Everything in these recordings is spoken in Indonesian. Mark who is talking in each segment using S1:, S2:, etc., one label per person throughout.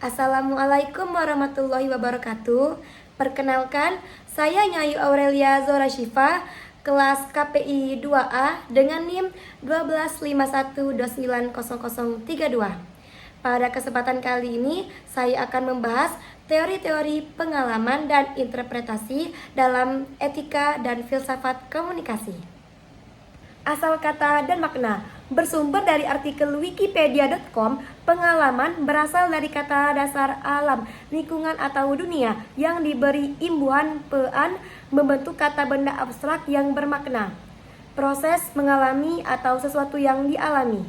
S1: Assalamualaikum warahmatullahi wabarakatuh. Perkenalkan, saya Nyai Aurelia Zora Syifa, kelas KPI 2A dengan NIM 12512900032. Pada kesempatan kali ini, saya akan membahas teori-teori pengalaman dan interpretasi dalam etika dan filsafat komunikasi. Asal kata dan makna. Bersumber dari artikel wikipedia.com, pengalaman berasal dari kata dasar alam, lingkungan atau dunia yang diberi imbuhan pean membentuk kata benda abstrak yang bermakna. Proses mengalami atau sesuatu yang dialami.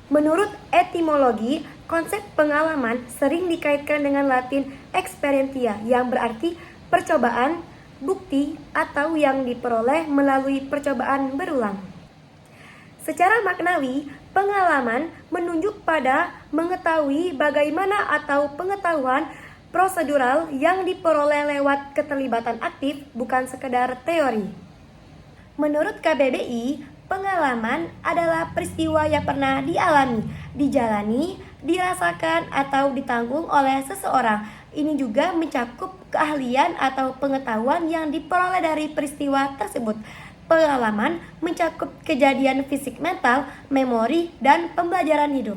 S1: Menurut etimologi, konsep pengalaman sering dikaitkan dengan Latin experientia yang berarti percobaan, bukti, atau yang diperoleh melalui percobaan berulang. Secara maknawi, pengalaman menunjuk pada mengetahui bagaimana atau pengetahuan prosedural yang diperoleh lewat keterlibatan aktif, bukan sekedar teori. Menurut KBBI, pengalaman adalah peristiwa yang pernah dialami, dijalani, dirasakan, atau ditanggung oleh seseorang. Ini juga mencakup keahlian atau pengetahuan yang diperoleh dari peristiwa tersebut. Pengalaman mencakup kejadian fisik, mental, memori, dan pembelajaran hidup.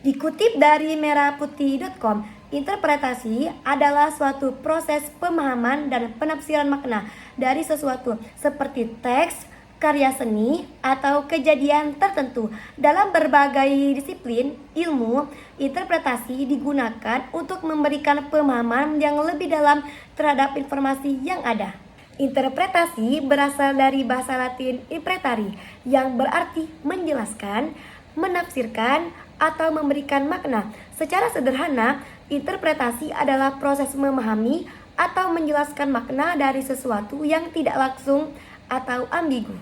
S1: Dikutip dari merahputih.com, interpretasi adalah suatu proses pemahaman dan penafsiran makna dari sesuatu seperti teks, karya seni, atau kejadian tertentu. Dalam berbagai disiplin ilmu, interpretasi digunakan untuk memberikan pemahaman yang lebih dalam terhadap informasi yang ada. Interpretasi berasal dari bahasa Latin impretari yang berarti menjelaskan, menafsirkan, atau memberikan makna. Secara sederhana, interpretasi adalah proses memahami atau menjelaskan makna dari sesuatu yang tidak langsung atau ambigu.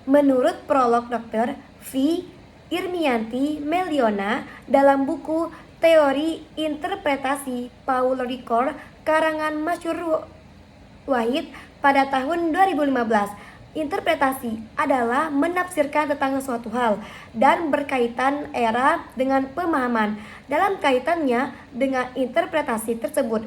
S1: Menurut prolog Dr. V. Irmianti Meliona dalam buku Teori Interpretasi Paul Ricoeur karangan Masyhur Wahid pada tahun 2015, interpretasi adalah menafsirkan tentang suatu hal dan berkaitan era dengan pemahaman dalam kaitannya dengan interpretasi tersebut.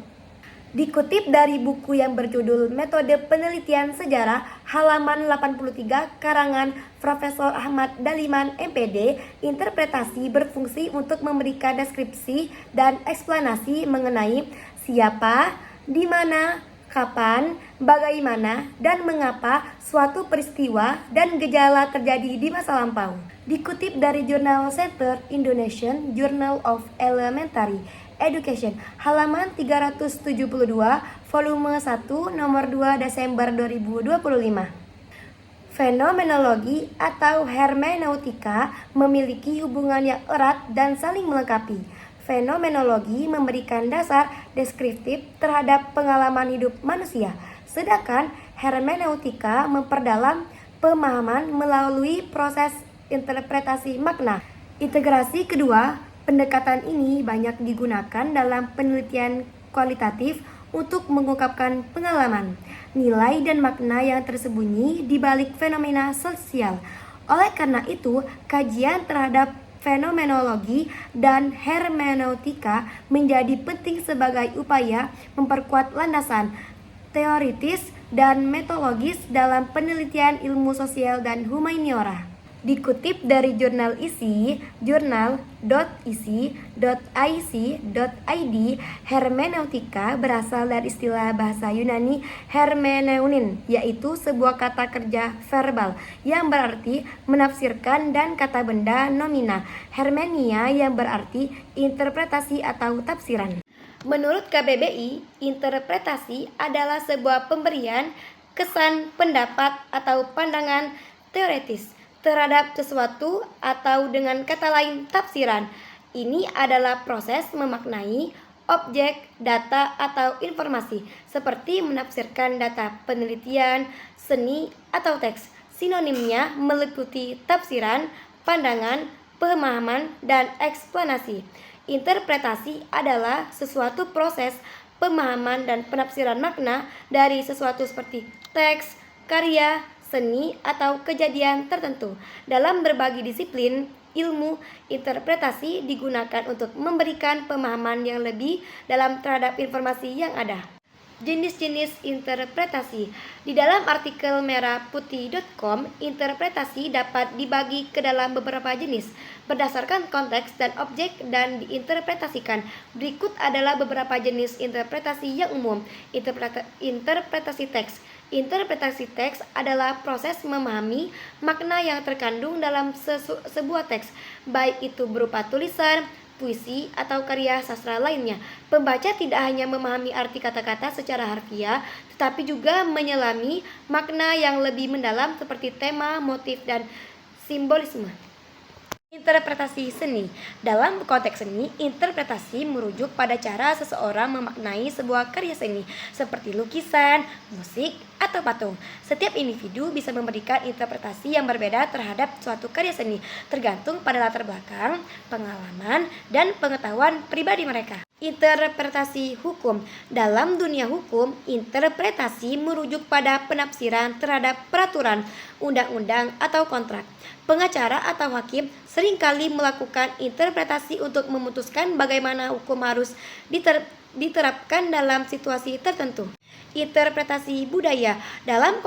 S1: Dikutip dari buku yang berjudul Metode Penelitian Sejarah halaman 83 karangan Profesor Ahmad Daliman MPD, interpretasi berfungsi untuk memberikan deskripsi dan eksplanasi mengenai siapa, di mana, kapan, bagaimana, dan mengapa suatu peristiwa dan gejala terjadi di masa lampau. Dikutip dari jurnal Center Indonesian Journal of Elementary Education, halaman 372, volume 1, nomor 2 Desember 2025. Fenomenologi atau hermeneutika memiliki hubungan yang erat dan saling melengkapi. Fenomenologi memberikan dasar deskriptif terhadap pengalaman hidup manusia, sedangkan hermeneutika memperdalam pemahaman melalui proses interpretasi makna. Integrasi kedua pendekatan ini banyak digunakan dalam penelitian kualitatif untuk mengungkapkan pengalaman, nilai, dan makna yang tersembunyi di balik fenomena sosial. Oleh karena itu, kajian terhadap fenomenologi dan hermeneutika menjadi penting sebagai upaya memperkuat landasan teoritis dan metodologis dalam penelitian ilmu sosial dan humaniora. Dikutip dari jurnal ISI, jurnal.isi.ic.id, hermeneutika berasal dari istilah bahasa Yunani hermeneunin, yaitu sebuah kata kerja verbal yang berarti menafsirkan dan kata benda nomina hermenia yang berarti interpretasi atau tafsiran. Menurut KBBI, interpretasi adalah sebuah pemberian kesan, pendapat, atau pandangan teoretis terhadap sesuatu atau dengan kata lain tafsiran. Ini adalah proses memaknai objek, data, atau informasi seperti menafsirkan data penelitian, seni, atau teks. Sinonimnya meliputi tafsiran, pandangan, pemahaman, dan eksplanasi. Interpretasi adalah sesuatu proses pemahaman dan penafsiran makna dari sesuatu seperti teks, karya, seni, atau kejadian tertentu. Dalam berbagai disiplin, ilmu interpretasi digunakan untuk memberikan pemahaman yang lebih dalam terhadap informasi yang ada. Jenis-jenis interpretasi. Di dalam artikel merahputih.com, interpretasi dapat dibagi ke dalam beberapa jenis berdasarkan konteks dan objek dan diinterpretasikan. Berikut adalah beberapa jenis interpretasi yang umum. Interpretasi teks. Interpretasi teks adalah proses memahami makna yang terkandung dalam sebuah teks, baik itu berupa tulisan, puisi, atau karya sastra lainnya. Pembaca tidak hanya memahami arti kata-kata secara harfiah, tetapi juga menyelami makna yang lebih mendalam seperti tema, motif, dan simbolisme. Interpretasi seni. Dalam konteks seni, interpretasi merujuk pada cara seseorang memaknai sebuah karya seni, seperti lukisan, musik, atau patung. Setiap individu bisa memberikan interpretasi yang berbeda terhadap suatu karya seni, tergantung pada latar belakang, pengalaman, dan pengetahuan pribadi mereka. Interpretasi hukum. Dalam dunia hukum, interpretasi merujuk pada penafsiran terhadap peraturan, undang-undang, atau kontrak. Pengacara atau hakim seringkali melakukan interpretasi untuk memutuskan bagaimana hukum harus diterapkan dalam situasi tertentu. Interpretasi budaya. Dalam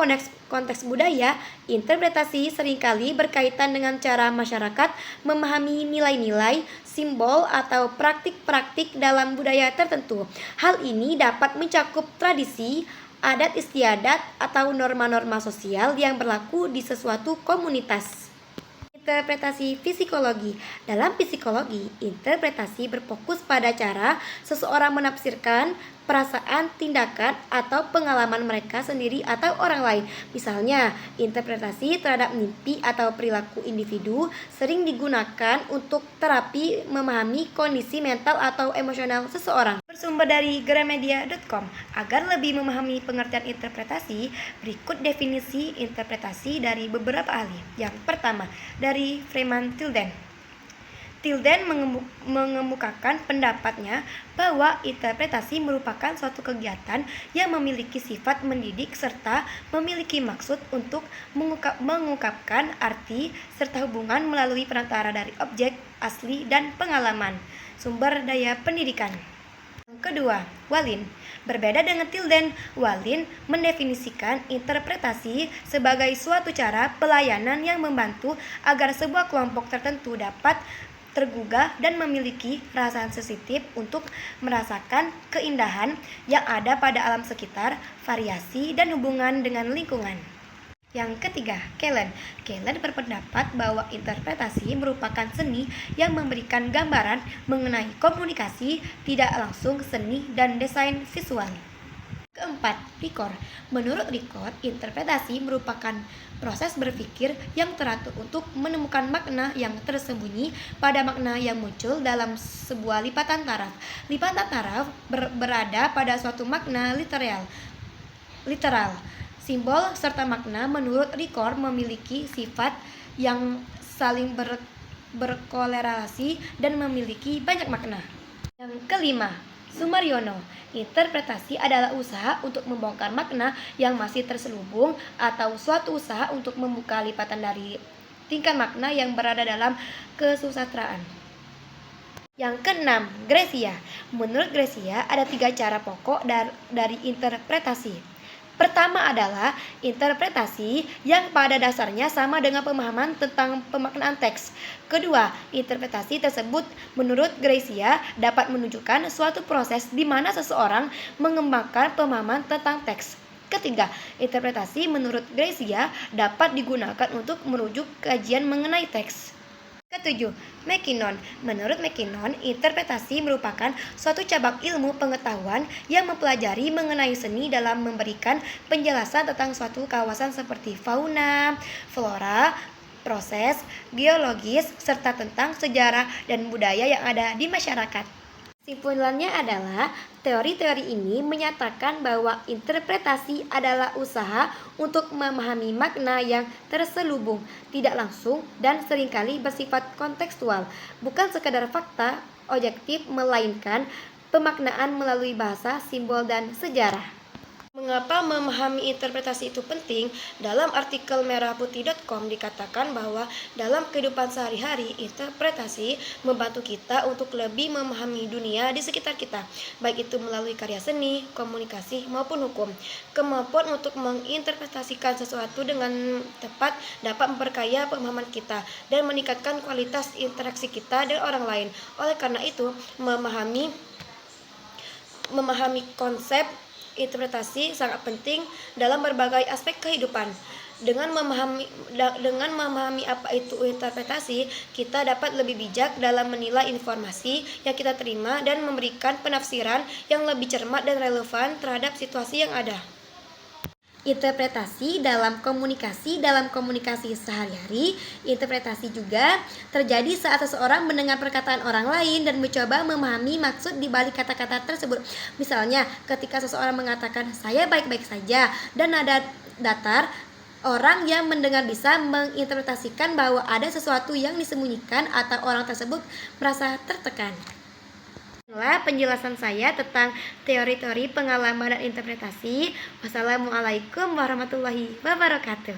S1: konteks budaya, interpretasi seringkali berkaitan dengan cara masyarakat memahami nilai-nilai, simbol, atau praktik-praktik dalam budaya tertentu. Hal ini dapat mencakup tradisi, adat istiadat, atau norma-norma sosial yang berlaku di sesuatu komunitas. Interpretasi psikologi. Dalam psikologi, interpretasi berfokus pada cara seseorang menafsirkan perasaan, tindakan, atau pengalaman mereka sendiri atau orang lain. Misalnya, interpretasi terhadap mimpi atau perilaku individu sering digunakan untuk terapi memahami kondisi mental atau emosional seseorang. Bersumber dari gramedia.com. Agar lebih memahami pengertian interpretasi, berikut definisi interpretasi dari beberapa ahli. Yang pertama, dari Freeman Tilden. Tilden mengemukakan pendapatnya bahwa interpretasi merupakan suatu kegiatan yang memiliki sifat mendidik serta memiliki maksud untuk mengungkapkan arti serta hubungan melalui perantara dari objek, asli, dan pengalaman. Sumber daya pendidikan. Kedua, Wallin. Berbeda dengan Tilden, Wallin mendefinisikan interpretasi sebagai suatu cara pelayanan yang membantu agar sebuah kelompok tertentu dapat tergugah dan memiliki rasa sensitif untuk merasakan keindahan yang ada pada alam sekitar, variasi, dan hubungan dengan lingkungan. Yang ketiga, Kellen. Kellen berpendapat bahwa interpretasi merupakan seni yang memberikan gambaran mengenai komunikasi, tidak langsung seni dan desain visual. Keempat, Ricord. Menurut Ricord, interpretasi merupakan proses berpikir yang teratur untuk menemukan makna yang tersembunyi pada makna yang muncul dalam sebuah lipatan taraf. Lipatan taraf berada pada suatu makna literal. Simbol serta makna menurut Ricord memiliki sifat yang saling berkorelasi dan memiliki banyak makna. Yang kelima, Sumaryono. Interpretasi adalah usaha untuk membongkar makna yang masih terselubung atau suatu usaha untuk membuka lipatan dari tingkat makna yang berada dalam kesusastraan. Yang keenam, Gracia. Menurut Gracia, ada 3 cara pokok dari interpretasi. Pertama adalah interpretasi yang pada dasarnya sama dengan pemahaman tentang pemaknaan teks. Kedua, interpretasi tersebut menurut Gracia dapat menunjukkan suatu proses di mana seseorang mengembangkan pemahaman tentang teks. Ketiga, interpretasi menurut Gracia dapat digunakan untuk merujuk kajian mengenai teks. Ketujuh, McKinnon. Menurut McKinnon, interpretasi merupakan suatu cabang ilmu pengetahuan yang mempelajari mengenai seni dalam memberikan penjelasan tentang suatu kawasan seperti fauna, flora, proses geologis, serta tentang sejarah dan budaya yang ada di masyarakat. Kesimpulannya adalah, teori-teori ini menyatakan bahwa interpretasi adalah usaha untuk memahami makna yang terselubung, tidak langsung, dan seringkali bersifat kontekstual, bukan sekadar fakta objektif, melainkan pemaknaan melalui bahasa, simbol, dan sejarah. Mengapa memahami interpretasi itu penting? Dalam artikel merahputih.com dikatakan bahwa dalam kehidupan sehari-hari, interpretasi membantu kita untuk lebih memahami dunia di sekitar kita, baik itu melalui karya seni, komunikasi, maupun hukum. Kemampuan untuk menginterpretasikan sesuatu dengan tepat dapat memperkaya pemahaman kita dan meningkatkan kualitas interaksi kita dengan orang lain. Oleh karena itu, memahami konsep interpretasi sangat penting dalam berbagai aspek kehidupan. Dengan memahami apa itu interpretasi, kita dapat lebih bijak dalam menilai informasi yang kita terima dan memberikan penafsiran yang lebih cermat dan relevan terhadap situasi yang ada. Interpretasi dalam komunikasi sehari-hari. Interpretasi juga terjadi saat seseorang mendengar perkataan orang lain dan mencoba memahami maksud di balik kata-kata tersebut. Misalnya, ketika seseorang mengatakan "saya baik-baik saja" dan nada datar, orang yang mendengar bisa menginterpretasikan bahwa ada sesuatu yang disembunyikan atau orang tersebut merasa tertekan. Inilah penjelasan saya tentang teori-teori pengalaman dan interpretasi. Wassalamualaikum warahmatullahi wabarakatuh.